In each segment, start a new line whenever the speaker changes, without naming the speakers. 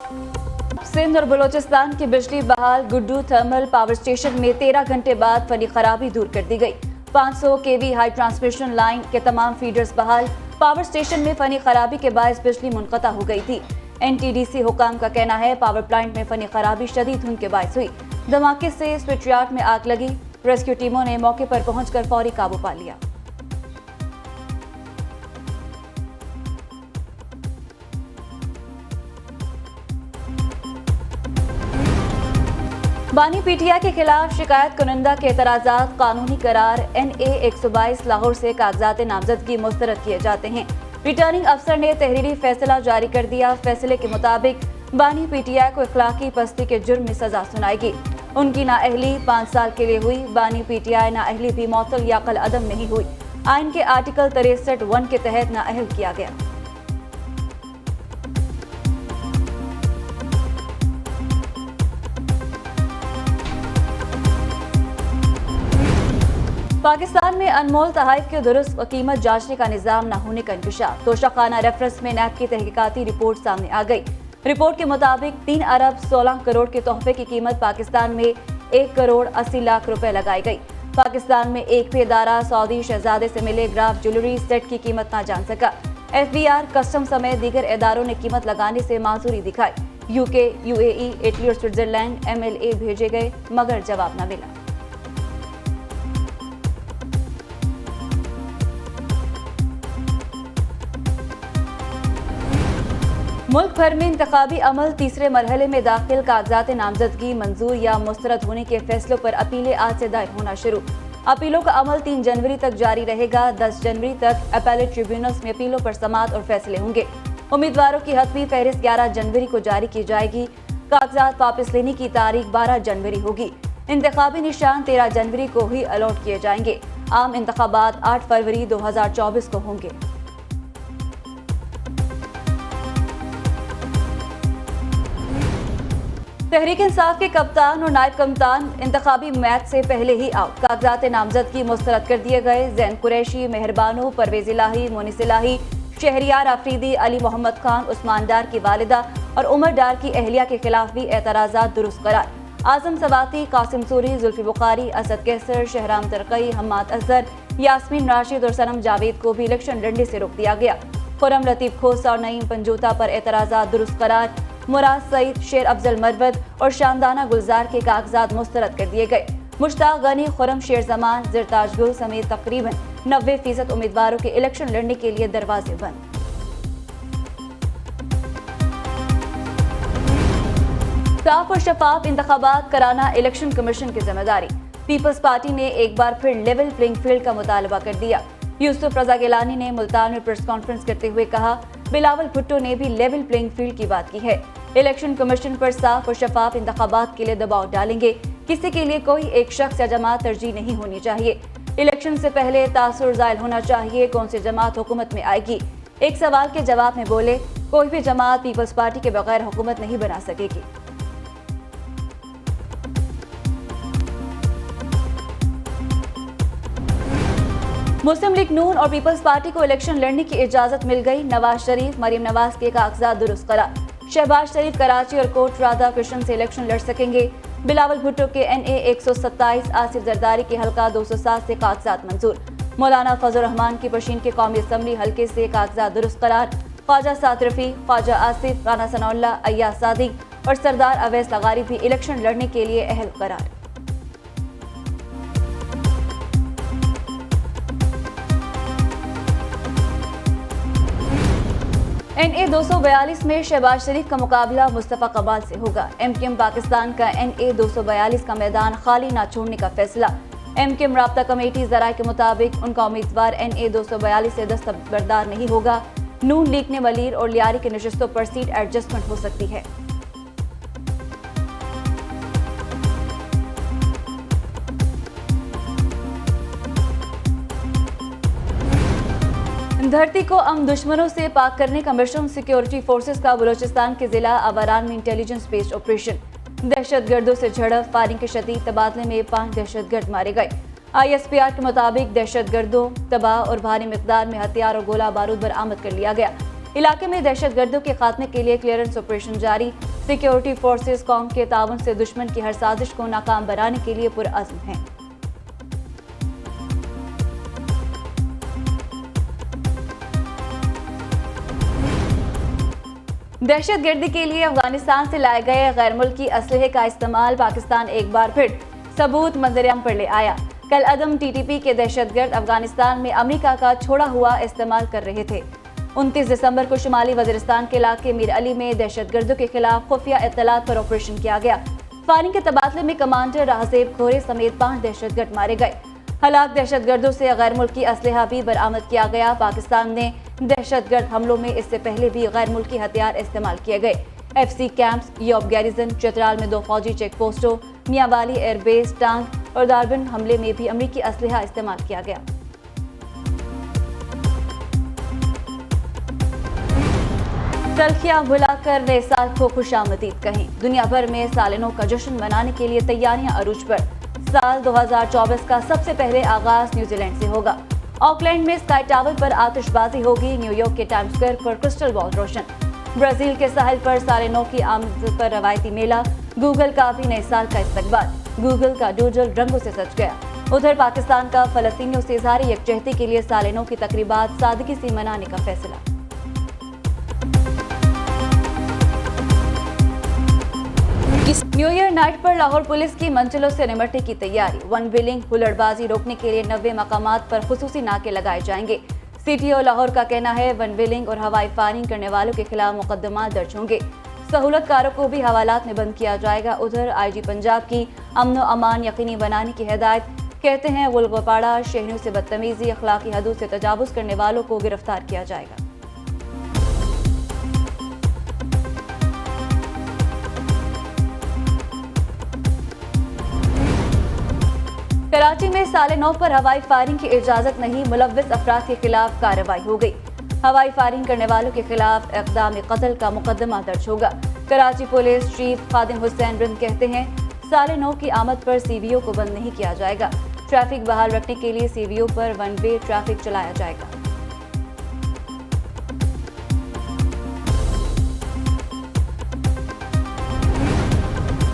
सिंध और बलोचिस्तान की बिजली बहाल। गुड्डू थर्मल पावर स्टेशन में 13 घंटे बाद फनी खराबी दूर कर दी गई। 500 केवी हाई ट्रांसमिशन लाइन के तमाम फीडर्स बहाल। पावर स्टेशन में फनी खराबी के बायस बिजली मुनक़ता हो गई थी। NTDC हुकाम का कहना है पावर प्लांट में फनी खराबी शदीद धुंध के बायस हुई। धमाके से स्विच यार्ड में आग लगी। रेस्क्यू टीमों ने मौके पर पहुंचकर फौरी काबू पा लिया। बानी PTI के खिलाफ शिकायत कुनिंदा के एतराज़ात। कानूनी करार NA 122 लाहौर से कागजात नामजदगी मुस्तरद किए जाते हैं। रिटर्निंग अफसर ने तहरीरी फैसला जारी कर दिया। फैसले के मुताबिक बानी PTI को इखलाकी पस्ती के जुर्म में सजा सुनाएगी। उनकी नाअहली 5 साल के लिए हुई। बानी PTI नाअहली भी मौतल या कल अदम नहीं हुई। आइन के आर्टिकल 63(1) के तहत नाअहल किया गया। पाकिस्तान में अनमोल तहाइफ के दुरुस्त कीमत जांचने का निजाम न होने का इंकशाफ। तोशाखाना रेफरेंस में नैब की तहकीकाती रिपोर्ट सामने आ गई। रिपोर्ट के मुताबिक 3 अरब 16 करोड़ के तोहफे की कीमत पाकिस्तान में 1 करोड़ 80 लाख रुपए लगाई गई। पाकिस्तान में एक भी इदारा सऊदी शहजादे से मिले ग्राफ ज्वेलरी सेट की कीमत न जान सका। FBI, कस्टम समेत दीगर इदारों ने कीमत लगाने से माजूरी दिखाई। UK, UAE, इटली और स्विट्जरलैंड MLA भेजे गए मगर जवाब न मिला। मुल्क भर में इंतखाबी अमल तीसरे मरहले में दाखिल। कागजात नामजदगी मंजूर या मुस्तरद होने के फैसलों पर अपीलें आज से दायर होना शुरू। अपीलों का अमल 3 जनवरी तक जारी रहेगा। 10 जनवरी तक अपीलेट ट्रिब्यूनल्स में अपीलों पर समाअत और फैसले होंगे। उम्मीदवारों की हतमी फहरिस्त 11 जनवरी को जारी की जाएगी। कागजात वापस लेने की तारीख 12 जनवरी होगी। इंतखाबी निशान 13 जनवरी को ही अलॉट किए जाएंगे। आम इंतखाबात 8 फरवरी 2024 को होंगे। तहरीक इंसाफ के कप्तान और नायब कप्तान इंतखाबी मैच से पहले ही आउट। कागजात नामजदगी मुस्तरद कर दिए गए। जैन कुरैशी, मेहरबानो, परवेज इलाही, मोनिस इलाही, शहरियार आफरीदी, अली मोहम्मद खान, उस्मान डार की वालिदा और उमर डार की अहलिया के खिलाफ भी एतराज़ात दुरुस्त करार। आजम सवाती, कासिम सूरी, जुल्फी बुखारी, असद कैसर, शहराम तरकई, हम्माद अजहर, यास्मीन राशिद और सनम जावेद को भी इलेक्शन लड़ने से रोक दिया गया। खुरम लतीफ खोसा और नईम पंजूता पर एतराज़ात दुरुस्त करार। मुराद सईद, शेर अफजल मरवद और शानदाना गुलजार के कागजात मुस्तरद कर दिए गए। मुश्ताक गनी, खुरम शेर जमान, ज़रताज गुल समेत तकरीबन 90% उम्मीदवारों के इलेक्शन लड़ने के लिए दरवाजे बंद। साफ और शफाफ इंतखाबात कराना इलेक्शन कमीशन की जिम्मेदारी। पीपल्स पार्टी ने एक बार फिर लेवल प्लेइंग फील्ड का मुतालबा कर दिया। यूसुफ रजा गिलानी ने मुल्तान में प्रेस कॉन्फ्रेंस करते हुए कहा, बिलावल भुट्टो ने भी लेवल प्लेइंग फील्ड की बात की है। इलेक्शन कमीशन पर साफ और शफाफ इंतखाबात के लिए दबाव डालेंगे। किसी के लिए कोई एक शख्स या जमात तरजीह नहीं होनी चाहिए। इलेक्शन से पहले तासुर जाहिर होना चाहिए कौन सी जमात हुकूमत में आएगी। एक सवाल के जवाब में बोले, कोई भी जमात पीपल्स पार्टी के बगैर हुकूमत नहीं बना सकेगी। मुस्लिम लीग नून और पीपल्स पार्टी को इलेक्शन लड़ने की इजाजत मिल गई। नवाज शरीफ, मरीम नवाज के कागजात दुरुस्त करार। शहबाज शरीफ कराची और कोट राधा कृष्ण से इलेक्शन लड़ सकेंगे। बिलावल भुट्टो के NA 127, आसिफ जरदारी के हल्का 207 से कागजात मंजूर। मौलाना फजल रहमान की पशीन के कौमी असम्बली हल्के से कागजात दुरुस्त करार। ख्वाजा साद रफी, ख्वाजा आसिफ, राना सनाउल्लाह, अय्याज सादिक और सरदार अवैस लगारी भी इलेक्शन लड़ने के लिए अहल करार। NA 242 में शहबाज शरीफ का मुकाबला मुस्तफ़ा कमाल से होगा। MKM पाकिस्तान का NA 242 का मैदान खाली न छोड़ने का फैसला। MKM राब्ता कमेटी ज़राए के मुताबिक उनका उम्मीदवार NA 242 से दस्तबरदार नहीं होगा। नून लीग ने वलीर और लियारी की नशस्तों पर सीट एडजस्टमेंट हो सकती है। धरती को अमन दुश्मनों से पाक करने का मिशन। सिक्योरिटी फोर्सेस का बलूचिस्तान के जिला अवारान में इंटेलिजेंस बेस्ड ऑपरेशन। दहशतगर्दों से झड़प, फायरिंग के शदीद तबादले में 5 दहशतगर्द मारे गए। ISPR के मुताबिक दहशतगर्दों तबाह और भारी मिकदार में हथियार और गोला बारूद बरामद कर लिया गया। इलाके में दहशतगर्दों के खात्मे के लिए क्लियरेंस ऑपरेशन जारी। सिक्योरिटी फोर्सेस कौम के ताउन से दुश्मन की हर साजिश को नाकाम बनाने के लिए पुरअज़्म हैं। दहशतगर्दी के लिए अफगानिस्तान से लाए गए गैर मुल्की असलहे का इस्तेमाल पाकिस्तान एक बार फिर सबूत मंजरेआम पर ले आया। कल अदम टीटीपी के दहशतगर्द अफगानिस्तान में अमेरिका का छोड़ा हुआ इस्तेमाल कर रहे थे। 29 दिसंबर को शुमाली वजीरिस्तान के इलाके मीर अली में दहशतगर्दों के खिलाफ खुफिया इत्तलात पर ऑपरेशन किया गया। फायरिंग के तबादले में कमांडर राहजेब खोरे समेत 5 दहशतगर्द मारे गए। हलाक दहशतगर्दों से गैर मुल्की असलहा भी बरामद किया गया। पाकिस्तान ने दहशतगर्द हमलों में इससे पहले भी गैर मुल्की हथियार इस्तेमाल किए गए। FC कैंप्स, योब गैरिजन, चित्राल में 2 फौजी चेक पोस्टों, मियांवाली एयरबेस, टांग और दारबिन हमले में भी अमरीकी असलहा इस्तेमाल किया गया। तलखियां भुलाकर नए साल को खुशामदीद कहें। दुनिया भर में सालिनों का जश्न मनाने के लिए तैयारियां अरूज पर। साल 2024 का सबसे पहले आगाज न्यूजीलैंड से होगा। ऑकलैंड में स्काई टावर पर आतिशबाजी होगी। न्यूयॉर्क के टाइम्स स्क्वायर पर क्रिस्टल बॉल रोशन। ब्राजील के साहिल पर सालिनों की आमद पर रवायती मेला। गूगल का भी नए साल का इस्तकबाल। गूगल का डूडल रंगों से सज गया। उधर पाकिस्तान का फलस्तीनियों से इज़हार यकजहती के लिए सालिनों की तकरीबात सादगी से मनाने का फैसला। न्यू ईयर नाइट पर लाहौर पुलिस की मंजिलों से निमटने की तैयारी। वन व्हीलिंग, हुल्लड़बाजी रोकने के लिए 90 मकामात पर खुसूसी नाके लगाए जाएंगे। CTO लाहौर का कहना है वन व्हीलिंग और हवाई फायरिंग करने वालों के खिलाफ मुकदमा दर्ज होंगे। सहूलतकारों को भी हवालात में बंद किया जाएगा। उधर IG पंजाब की अमन व अमान यकीनी बनाने की हिदायत। कहते हैं गुलगोपाड़ा शहरियों से बदतमीजी, अखलाकी हदूद से तजावुज करने वालों को गिरफ्तार किया जाएगा। कराची में 9:30 पर हवाई फायरिंग की इजाजत नहीं। मुलव्विस अफराद के खिलाफ कार्रवाई हो गई। हवाई फायरिंग करने वालों के खिलाफ इक़दाम कत्ल का मुकदमा दर्ज होगा। कराची पुलिस चीफ खादिम हुसैन रिंद कहते हैं 9:30 की आमद पर CVO को बंद नहीं किया जाएगा। ट्रैफिक बहाल रखने के लिए CVO पर 1 वे ट्रैफिक चलाया जाएगा।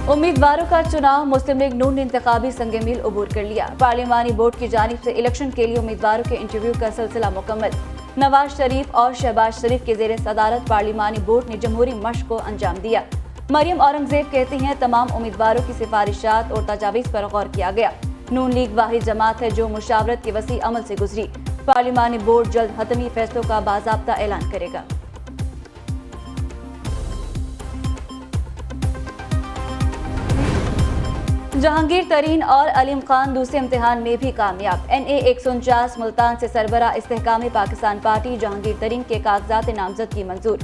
उम्मीदवारों का चुनाव। मुस्लिम लीग नून ने इंतखाबी संगमील अबूर कर लिया। पार्लिमानी बोर्ड की जानिब से इलेक्शन के लिए उम्मीदवारों के इंटरव्यू का सिलसिला मुकम्मल। नवाज शरीफ और शहबाज शरीफ के ज़ेर सदारत पार्लिमानी बोर्ड ने जमहूरी मश्क को अंजाम दिया। मरियम औरंगजेब कहती हैं तमाम उम्मीदवारों की सिफारिशात और तजावीज़ पर गौर किया गया। नून लीग वाहिद जमात है जो मुशावरत के वसी अमल से गुजरी। पार्लिमानी बोर्ड जल्द हतमी फैसलों का बाज़ाब्ता ऐलान करेगा। जहांगीर तरीन और अलीम खान दूसरे इम्तिहान में भी कामयाब। NA 149 मुल्तान से सरबरा इस्तेहकाम पाकिस्तान पार्टी जहांगीर तरीन के कागजात नामजदगी मंजूर।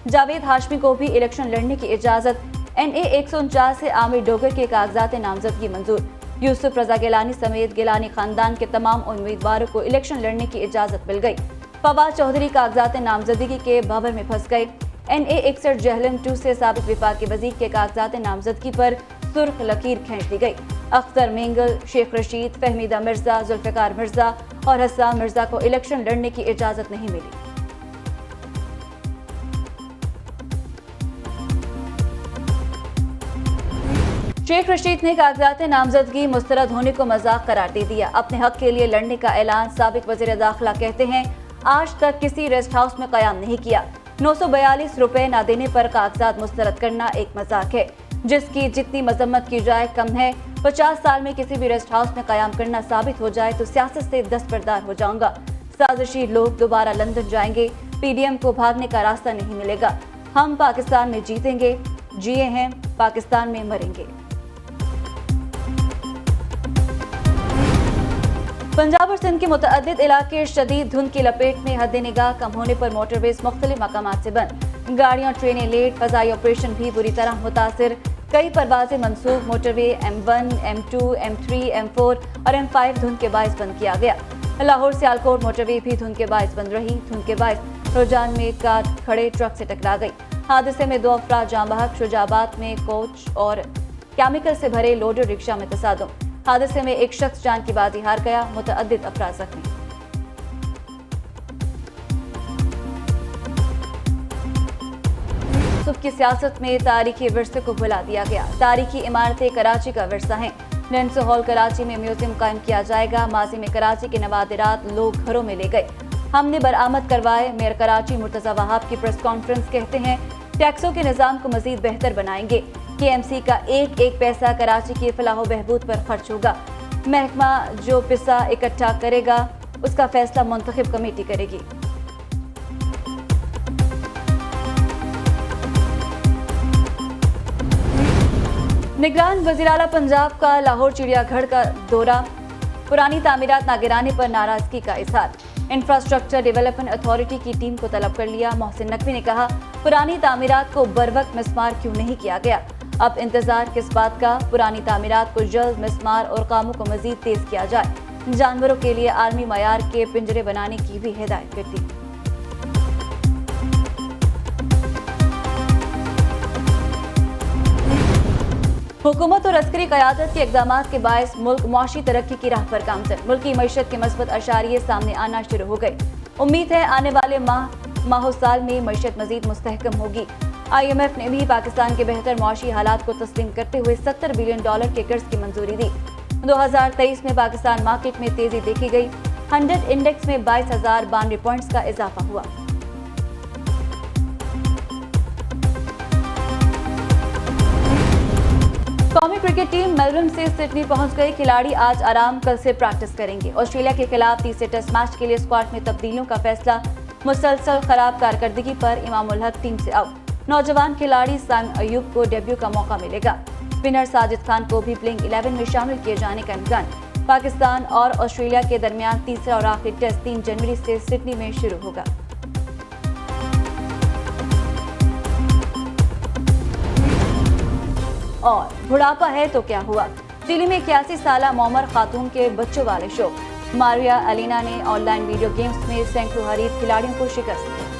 जावेद हाशमी को भी इलेक्शन लड़ने की इजाजत। NA 149 से आमिर डोगर के कागजात नामजदगी मंजूर। यूसुफ रजा गिलानी समेत गिलानी खानदान के तमाम उम्मीदवारों को इलेक्शन लड़ने की इजाजत मिल गई। फवाद चौधरी कागजात नामजदगी के भंवर में फंस गए। NA 61 जहलम 2 से साबिक विफाकी वजीर के कागजात नामजदगी पर सुर्ख लकीर खींच दी गई। अख्तर मेंगल, शेख रशीद, फहमीदा मिर्जा, जुल्फिकार मिर्जा और हसन मिर्जा को इलेक्शन लड़ने की इजाजत नहीं मिली। शेख रशीद ने कागजात नामजदगी मुस्तरद होने को मजाक करार दे दिया। अपने हक के लिए लड़ने का ऐलान। साबिक वजीर दाखिला कहते हैं आज तक किसी रेस्ट हाउस में कयाम नहीं किया। 942 रुपए न देने पर कागजात मुस्तरद करना एक मजाक है जिसकी जितनी मजम्मत की जाए कम है। 50 साल में किसी भी रेस्ट हाउस में कयाम करना साबित हो जाए तो सियासत से दस्तबरदार हो जाऊंगा। साजिशी लोग दोबारा लंदन जाएंगे। PDM को भागने का रास्ता नहीं मिलेगा। हम पाकिस्तान में जीतेंगे, जिए हैं, पाकिस्तान में मरेंगे। पंजाब और सिंध के मुतअद्दिद इलाके शदीद धुंध की लपेट में। हद निगाह कम होने पर मोटरवेज मुख्तलिफ मकामात से बंद। गाड़ियां, ट्रेनें लेट। फजाई ऑपरेशन भी बुरी तरह मुतासिर। कई परवाजें मनसूख। Motorway M1, M2, M3, M4 और M5 धुंध के बायस बंद किया गया। लाहौर सियालकोट मोटरवे भी धुंध के बायस बंद रही। धुंध के बायस रोजान में कार खड़े ट्रक से टकरा गई। हादसे में 2 अफराद जाँ बहक। शुजाबाद में कोच और केमिकल से भरे लोडर रिक्शा में तसादुम। हादसे में एक शख्स जान की बाजी हार गया। मुतअद्दिद अफराद जख्मी। की सियासत में तारीखी विरसे को भुला दिया गया। तारीखी इमारतें कराची का विरसा हैं। नेंसो हॉल कराची में म्यूजियम कायम किया जाएगा। माजी में कराची के नवादिरात लोग घरों में ले गए, हमने बरामद करवाए। मेयर कराची मुर्तजा वहाब की प्रेस कॉन्फ्रेंस कहते हैं टैक्सों के निजाम को मजीद बेहतर बनाएंगे। KMC का एक एक पैसा कराची की फलाह बहबूद पर खर्च होगा। महकमा जो पैसा इकट्ठा करेगा उसका फैसला मुंतखब कमेटी करेगी। निगरान वज़ीर आला पंजाब का लाहौर चिड़ियाघर का दौरा, पुरानी तामीरात ना गिराने पर नाराजगी का इजहार। इंफ्रास्ट्रक्चर डेवलपमेंट अथॉरिटी की टीम को तलब कर लिया। मोहसिन नकवी ने कहा पुरानी तामीरात को बरवक्त मिस्मार क्यों नहीं किया गया, अब इंतजार किस बात का। पुरानी तामीरात को जल्द मिस्मार और कामों को मजीद तेज किया जाए। जानवरों के लिए आलमी मयार के पिंजरे बनाने की भी हिदायत कर दी। हुकूमत और अस्करी क़यादत के इक़दामात के बायस मुल्क मुआशी तरक्की की राह पर गामज़न। मुल्की मईशत के मस्बत अशारिये सामने आना शुरू हो गए। उम्मीद है आने वाले माह साल में मईशत मजीद मुस्तहकम होगी। IMF ने भी पाकिस्तान के बेहतर मुआशी हालात को तस्लीम करते हुए $70 बिलियन के कर्ज की मंजूरी दी। 2023 में पाकिस्तान मार्केट में तेजी देखी गई। 100 इंडेक्स में 22,092 पॉइंट्स का इजाफा हुआ। कौमी क्रिकेट टीम मेलबर्न से सिडनी पहुंच गई। खिलाड़ी आज आराम, कल से प्रैक्टिस करेंगे। ऑस्ट्रेलिया के खिलाफ तीसरे टेस्ट मैच के लिए स्क्वाड में तब्दीलियों का फैसला। मुसलसल खराब कारकर्दगी पर इमामुल हक टीम से आउट। नौजवान खिलाड़ी साइम अयूब को डेब्यू का मौका मिलेगा। स्पिनर साजिद खान को भी प्लेइंग 11 में शामिल किए जाने का इम्कान। पाकिस्तान और ऑस्ट्रेलिया के दरमियान तीसरा और आखिरी टेस्ट 3 जनवरी से सिडनी में शुरू होगा। और बुढ़ापा है तो क्या हुआ, चिली में 81 साला मोमर खातून के बच्चों वाले शो। मारिया एलिना ने ऑनलाइन वीडियो गेम्स में सैकड़ों हरीफ खिलाड़ियों को शिकस्त दी।